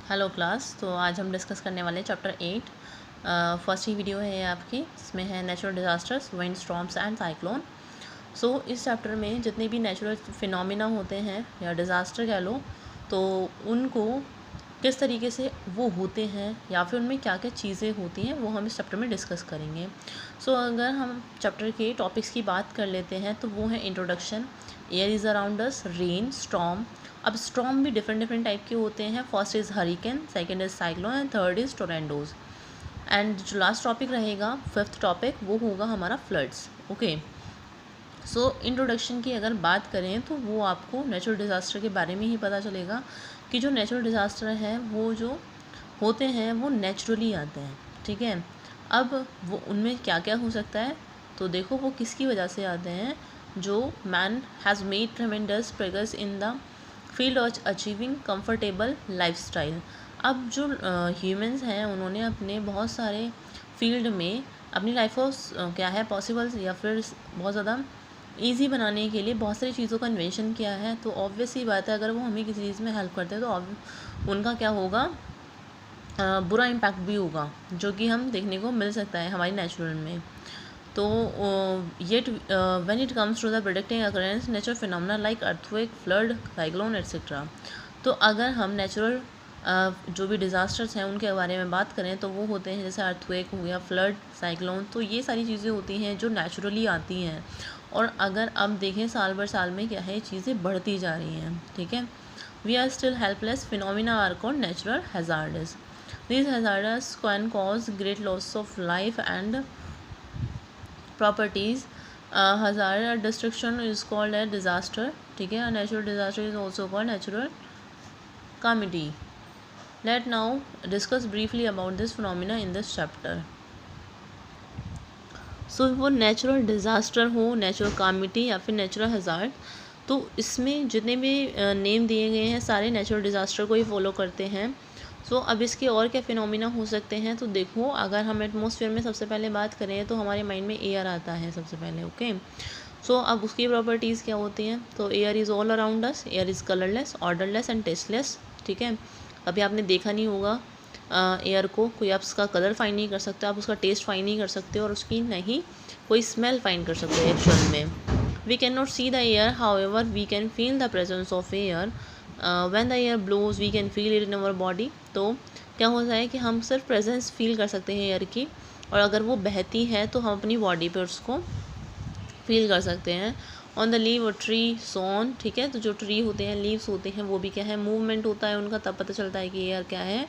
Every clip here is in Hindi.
Hello class. तो आज हम डिस्कस करने वाले हैं चैप्टर 8। फर्स्ट ही वीडियो है ये आपकी। इसमें है natural disasters, wind storms and cyclone. So इस चैप्टर में जितने भी नेचुरल फिनोमिना होते हैं या डिज़ास्टर कह लो, तो उनको किस तरीके से वो होते हैं या फिर उनमें क्या क्या चीज़ें होती हैं वो हम इस चैप्टर में डिस्कस करेंगे। सो अगर हम चैप्टर के टॉपिक्स की बात कर लेते हैं तो वो है introduction, air is around us, rain, storm. अब स्टॉर्म भी डिफरेंट टाइप के होते हैं। First is hurricane, second is cyclone and third is tornadoes. And जो लास्ट टॉपिक रहेगा, फिफ्थ टॉपिक, वो होगा हमारा फ्लड्स। ओके। सो इंट्रोडक्शन की अगर बात करें तो वो आपको नेचुरल डिज़ास्टर के बारे में ही पता चलेगा कि जो नेचुरल डिज़ास्टर हैं वो जो होते हैं वो नेचुरली आते हैं। ठीक है। अब वो उनमें क्या क्या हो सकता है, तो देखो वो किसकी वजह से आते हैं। जो man has made ट्रेमेंडस progress in the field of achieving comfortable lifestyle. अब जो ह्यूमंस हैं उन्होंने अपने बहुत सारे फील्ड में अपनी लाइफ को क्या है पॉसिबल या फिर बहुत ज़्यादा ईजी बनाने के लिए बहुत सारी चीज़ों का इन्वेंशन किया है। तो ऑब्वियस ही बात है, अगर वो हमें किसी चीज़ में हेल्प करते हैं तो उनका क्या होगा, बुरा इम्पैक्ट भी होगा, जो कि हम देखने को मिल सकता है हमारी नेचुरल में। तो yet when it comes to the predicting occurrence natural phenomena like earthquake, flood, cyclone etcetera. तो अगर हम नेचुरल जो भी डिज़ास्टर्स हैं उनके बारे में बात करें तो वो होते हैं जैसे अर्थक्वेक हो गया, फ्लड, साइक्लोन। तो ये सारी चीज़ें होती हैं जो नेचुरली आती हैं। और अगर अब देखें साल भर साल में क्या है, चीज़ें बढ़ती जा रही हैं। ठीक है। We are still helpless, phenomena are called natural hazards. These hazards can cause great loss of life and properties. Hazard destruction is called a disaster. ठीक है। Natural disaster is also called natural calamity. Let now discuss briefly about this phenomena in this chapter. सो वो नेचुरल डिज़ास्टर हो, नेचुरल कामिटी या फिर नेचुरल हज़ार्ड, तो इसमें जितने भी नेम दिए गए हैं सारे नेचुरल डिज़ास्टर को ही फॉलो करते हैं। सो अब इसके और क्या फिनोमिना हो सकते हैं, तो देखो अगर हम एटमॉस्फेयर में सबसे पहले बात करें तो हमारे माइंड में एयर आता है सबसे पहले। ओके। सो अब उसकी प्रॉपर्टीज़ क्या होती हैं, तो air is all around us, air is colourless, odourless and tasteless. ठीक है। अभी आपने देखा नहीं होगा एयर को, कोई आप उसका कलर फाइंड नहीं कर सकते, आप उसका टेस्ट फाइंड नहीं कर सकते और उसकी नहीं कोई स्मेल फाइंड कर सकते एक्चुअल में। We can not see the air, however we can feel the presence of air. When the air blows we can feel it in our body. तो क्या होता है कि हम सिर्फ प्रेजेंस फील कर सकते हैं एयर की, और अगर वो बहती है तो हम अपनी बॉडी पर उसको फील कर सकते हैं। ऑन द लीव और ट्री सोन। ठीक है। तो जो ट्री होते हैं, लीव्स होते हैं, वो भी क्या है, मूवमेंट होता है उनका, तब पता चलता है कि एयर क्या है,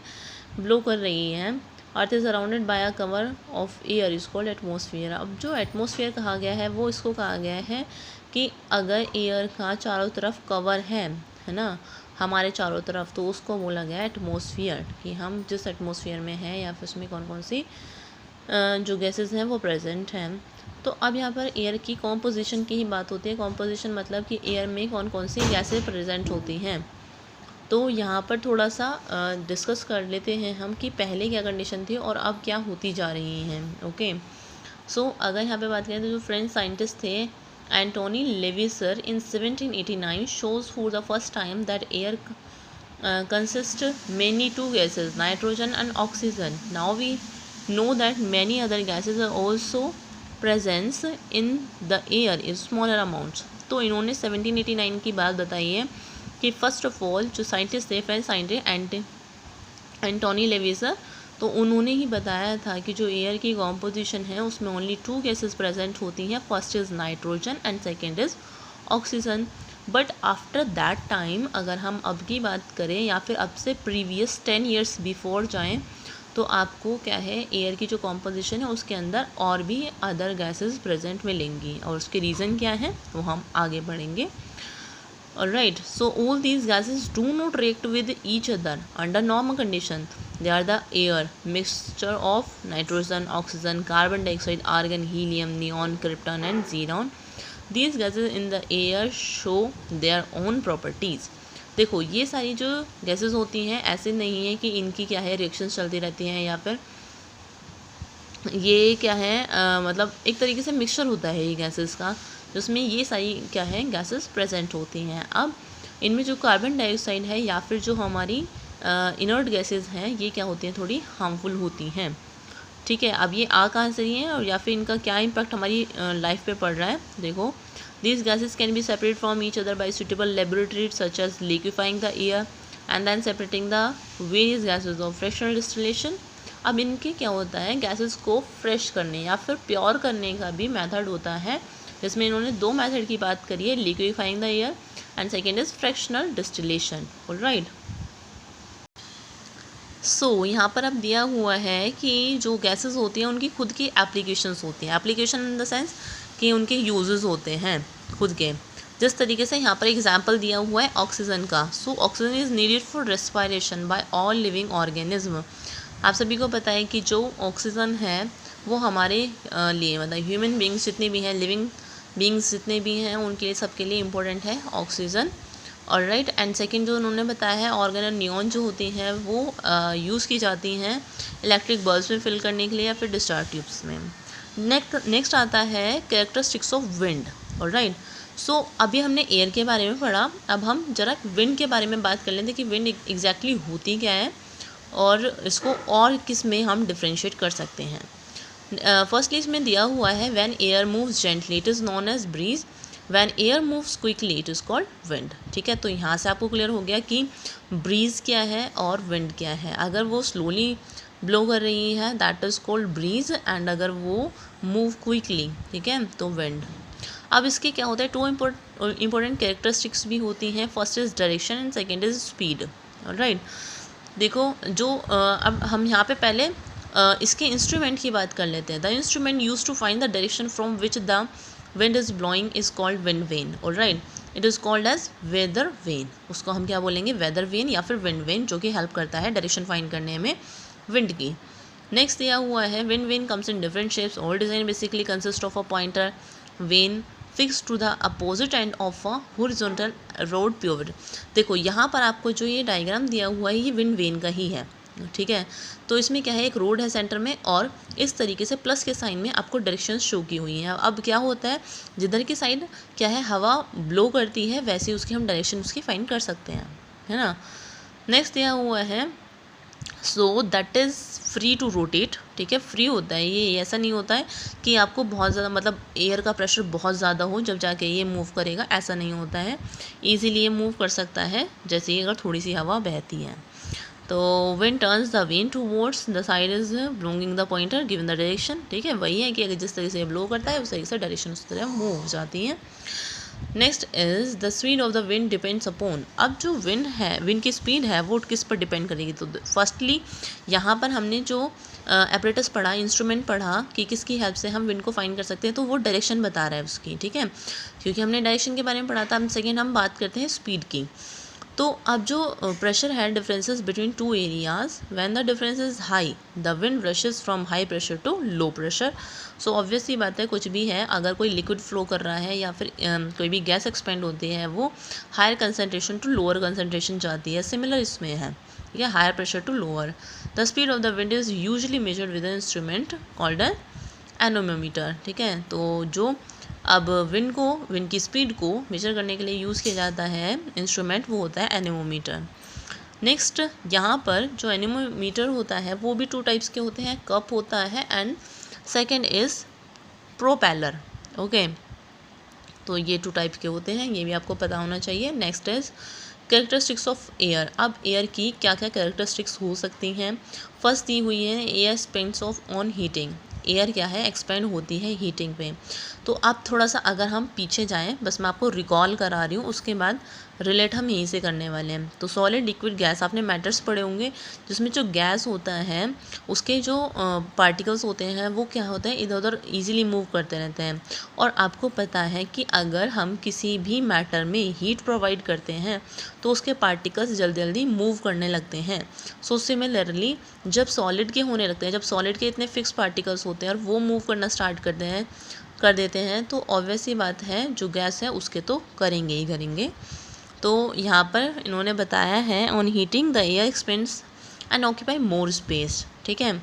ब्लो कर रही है। Earth is arounded by a cover of air is called atmosphere. अब जो एटमॉस्फेयर कहा गया है वो इसको कहा गया है कि अगर एयर का चारों तरफ कवर है ना, हमारे चारों तरफ, तो उसको बोला गया एटमॉस्फेयर, कि हम जिस एटमॉस्फेयर में हैं या फिर उसमें कौन कौन सी जो गैसेस हैं वो प्रेजेंट हैं। तो अब यहाँ पर एयर की कॉम्पोजिशन की ही बात होती है। कॉम्पोजिशन मतलब कि एयर में कौन कौन सी गैसें प्रेजेंट होती हैं। तो यहाँ पर थोड़ा सा डिस्कस कर लेते हैं हम कि पहले क्या कंडीशन थी और अब क्या होती जा रही हैं। ओके। सो अगर यहाँ पे बात करें तो जो फ्रेंच साइंटिस्ट थे Antoine Lavoisier in 1789 shows for the first time that air consist many two gases, nitrogen and oxygen. Now we know that many other gases are also present in the air in smaller amounts. तो इन्होंने 1789 की बात बताई है कि फर्स्ट ऑफ ऑल जो साइंटिस्ट थे, फ्रेंच साइंटिस्ट एंटोनी लेविसर, तो उन्होंने ही बताया था कि जो एयर की कॉम्पोजिशन है उसमें ओनली टू गैसेस प्रेजेंट होती हैं। First is nitrogen and second is oxygen. But after that time, अगर हम अब की बात करें या फिर अब से प्रीवियस 10 ईयर्स बिफोर जाएँ, तो आपको क्या है, एयर की जो कॉम्पोजिशन है उसके अंदर और भी अदर गैसेस प्रेजेंट मिलेंगी, और उसके रीज़न क्या है वो हम आगे बढ़ेंगे। Alright. So all these gases do not react with each other under normal condition. They are the air mixture of nitrogen, oxygen, carbon dioxide, argon, helium, neon, krypton and जीरॉन। These gases in the air show their own properties. देखो ये सारी जो गैसेस होती हैं ऐसे नहीं है कि इनकी क्या है रिएक्शंस चलती रहती हैं, या फिर ये क्या है मतलब एक तरीके से मिक्सचर होता है ये गैसेस का, जिसमें ये सारी क्या है गैसेस प्रेजेंट होती हैं। अब इनमें जो कार्बन डाइऑक्साइड है या फिर जो हमारी इनर्ट गैसेज हैं ये क्या होती हैं, थोड़ी हार्मफुल होती हैं। ठीक है, अब ये आ कहाँ से रही हैं और या फिर इनका क्या इम्पैक्ट हमारी लाइफ पे पड़ रहा है। देखो, these gases can be separate from each other by suitable laboratory such as liquefying the air and then separating the various gases of fractional distillation. अब इनके क्या होता है, गैसेस को फ्रेश करने या फिर प्योर करने का भी मेथड होता है, जिसमें इन्होंने दो मेथड की बात करी है, liquefying the air and second is fractional distillation. Alright, so यहाँ पर अब दिया हुआ है कि जो गैसेस होती हैं उनकी खुद की एप्लीकेशंस होती हैं। एप्लीकेशन इन द सेंस कि उनके यूजेस होते हैं खुद के। जिस तरीके से यहाँ पर एग्जांपल दिया हुआ है ऑक्सीजन का। So oxygen is needed for respiration bye all living organism. आप सभी को पता है कि जो ऑक्सीजन है वो हमारे लिए, मतलब ह्यूमन बींग्स जितने भी हैं, लिविंग बींग्स जितने भी हैं, उनके लिए, सबके लिए इम्पोर्टेंट है ऑक्सीजन। ऑलराइट, एंड सेकंड जो उन्होंने बताया है, ऑर्गन और नियॉन जो होती हैं वो यूज़ की जाती हैं इलेक्ट्रिक बल्ब्स में फिल करने के लिए या फिर डिस्चार्ज ट्यूब्स में। नेक्स्ट आता है कैरेक्टरिस्टिक्स ऑफ विंड। ऑलराइट, सो अभी हमने एयर के बारे में पढ़ा, अब हम जरा विंड के बारे में बात कर लेते हैं कि विंड एग्जैक्टली होती क्या है और इसको और किस में हम डिफ्रेंशिएट कर सकते हैं। फर्स्टली इसमें दिया हुआ है, when air moves gently it is known as breeze, when air moves quickly it is called wind. ठीक है, तो यहाँ से आपको क्लियर हो गया कि ब्रीज क्या है और विंड क्या है। अगर वो स्लोली ब्लो कर रही है that is called breeze, and अगर वो मूव क्विकली, ठीक है, तो विंड। अब इसके क्या होता है, टू इम्पोर्टेंट कैरेक्टरिस्टिक्स भी होती हैं। First is direction and second is speed. Alright, देखो जो अब हम यहाँ पे पहले इसके इंस्ट्रूमेंट की बात कर लेते हैं। The instrument use to find the direction from which the wind is blowing is called wind vane. Alright, it is called as weather vane. उसको हम क्या बोलेंगे, वेदर वेन या फिर विंड वेन, जो कि हेल्प करता है डायरेक्शन फाइंड करने में विंड की। नेक्स्ट दिया हुआ है, wind vane comes in different shapes. All design basically consist of a pointer vane fix to the opposite end of a horizontal rod प्योवर। देखो यहाँ पर आपको जो ये डायग्राम दिया हुआ है ये विंड वेन का ही है। ठीक है, तो इसमें क्या है, एक रोड है सेंटर में और इस तरीके से प्लस के साइन में आपको डायरेक्शंस शो की हुई हैं। अब क्या होता है, जिधर की साइड क्या है हवा ब्लो करती है वैसे उसकी हम डायरेक्शन उसकी फाइंड कर सकते हैं, है ना। नेक्स्ट दिया हुआ है, so that is free to rotate. ठीक है, फ्री होता है ये, ऐसा नहीं होता है कि आपको बहुत ज़्यादा, मतलब एयर का प्रेशर बहुत ज़्यादा हो जब जाके ये मूव करेगा, ऐसा नहीं होता है। ईजीली ये मूव कर सकता है जैसे ही अगर थोड़ी सी हवा बहती है। तो wind turns the when towards the side is blowing the pointer given the direction. ठीक है, वही है कि अगर जिस तरीके से ब्लो करता है उस तरीके से डायरेक्शन उस तरह मूव हो जाती है। Next is the speed of the wind depends upon. अब जो विंड है, विंड की स्पीड है वो किस पर डिपेंड करेगी। तो फर्स्टली यहाँ पर हमने जो एपरेटस पढ़ा, इंस्ट्रूमेंट पढ़ा कि किसकी हेल्प से हम विंड को फाइंड कर सकते हैं, तो वो डायरेक्शन बता रहा है उसकी। ठीक है, क्योंकि हमने डायरेक्शन के बारे में पढ़ा था। अब सेकेंड हम बात करते हैं स्पीड की। तो अब जो प्रेशर है, differences between two areas, when the difference is high the wind rushes from high pressure to low pressure. So obviously बात है, कुछ भी है, अगर कोई लिक्विड फ्लो कर रहा है या फिर कोई भी गैस एक्सपेंड होती है वो higher concentration to lower concentration जाती है। सिमिलर इसमें है, ठीक है, higher pressure to lower. The speed of the wind is usually measured with an instrument called an anemometer. ठीक है, तो जो अब विंड की स्पीड को मेजर करने के लिए यूज़ किया जाता है इंस्ट्रूमेंट, वो होता है एनेमोमीटर। नेक्स्ट यहाँ पर जो एनेमोमीटर होता है वो भी टू टाइप्स के होते हैं, कप होता है and second is propeller. Okay, तो ये टू टाइप के होते हैं, ये भी आपको पता होना चाहिए। Next is characteristics of air. अब एयर की क्या क्या कैरेक्टरिस्टिक्स हो सकती हैं। फर्स्ट दी हुई है, air spends of on heating. Air क्या है, एक्सपेंड होती है हीटिंग पे। तो अब थोड़ा सा अगर हम पीछे जाएं, बस मैं आपको रिकॉल करा रही हूँ, उसके बाद रिलेट हम यहीं से करने वाले हैं। तो सॉलिड, लिक्विड, गैस, आपने मैटर्स पढ़े होंगे, जिसमें जो गैस होता है उसके जो पार्टिकल्स होते हैं वो क्या होता है, इधर उधर ईजिली मूव करते रहते हैं। और आपको पता है कि अगर हम किसी भी मैटर में हीट प्रोवाइड करते हैं तो उसके पार्टिकल्स जल्दी जल्दी मूव करने लगते हैं। सो सिमिलरली जब सॉलिड के होने लगते हैं, जब सॉलिड के इतने फिक्स पार्टिकल्स होते हैं और वो मूव करना स्टार्ट कर देते हैं, तो ऑब्वियस ही बात है जो गैस है उसके तो करेंगे ही करेंगे। तो यहाँ पर इन्होंने बताया है, on heating the air expends and occupy more space. ठीक है,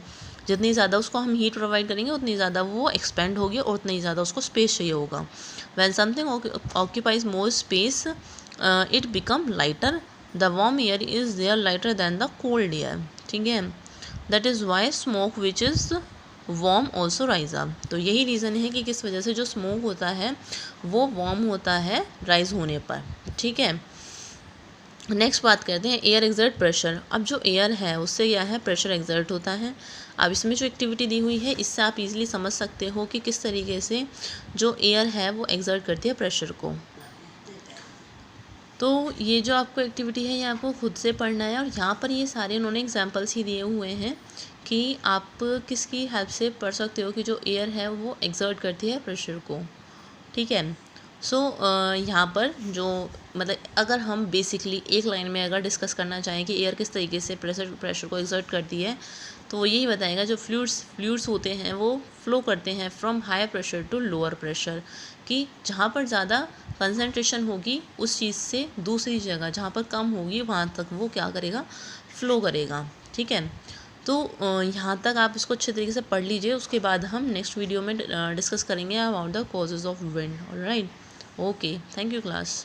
जितनी ज़्यादा उसको हम हीट प्रोवाइड करेंगे उतनी ज़्यादा वो एक्सपेंड होगी और उतनी ज़्यादा उसको स्पेस चाहिए होगा। When something occupies more space it become lighter the warm air is there lighter than the cold air, ठीक है। That is why smoke which is warm also rise up. तो यही रीज़न है कि किस वजह से जो स्मोक होता है वो वार्म होता है राइज होने पर, ठीक है। नेक्स्ट बात करते हैं एयर एक्सर्ट प्रेशर। अब जो एयर है उससे क्या है, प्रेशर एक्सर्ट होता है। अब इसमें जो एक्टिविटी दी हुई है इससे आप इजीली समझ सकते हो कि किस तरीके से जो एयर है वो एक्सर्ट करती है प्रेशर को। तो ये जो आपको एक्टिविटी है ये आपको खुद से पढ़ना है, और यहाँ पर ये सारे उन्होंने एग्जांपल्स ही दिए हुए हैं कि आप किसकी हेल्प से पढ़ सकते हो कि जो एयर है वो एक्सर्ट करती है प्रेशर को, ठीक है। सो यहाँ पर जो मतलब अगर हम बेसिकली एक लाइन में अगर डिस्कस करना चाहें कि एयर किस तरीके से प्रेशर को एक्सर्ट करती है, तो वो यही बताएगा जो फ्लूइड्स होते हैं वो फ्लो करते हैं from higher pressure to lower pressure, कि जहाँ पर ज़्यादा कंसंट्रेशन होगी उस चीज़ से दूसरी जगह जहाँ पर कम होगी वहाँ तक वो क्या करेगा, फ्लो करेगा, ठीक है। तो यहाँ तक आप इसको अच्छे तरीके से पढ़ लीजिए, उसके बाद हम नेक्स्ट वीडियो में डिस्कस करेंगे about the causes of wind. Alright, okay, thank you class.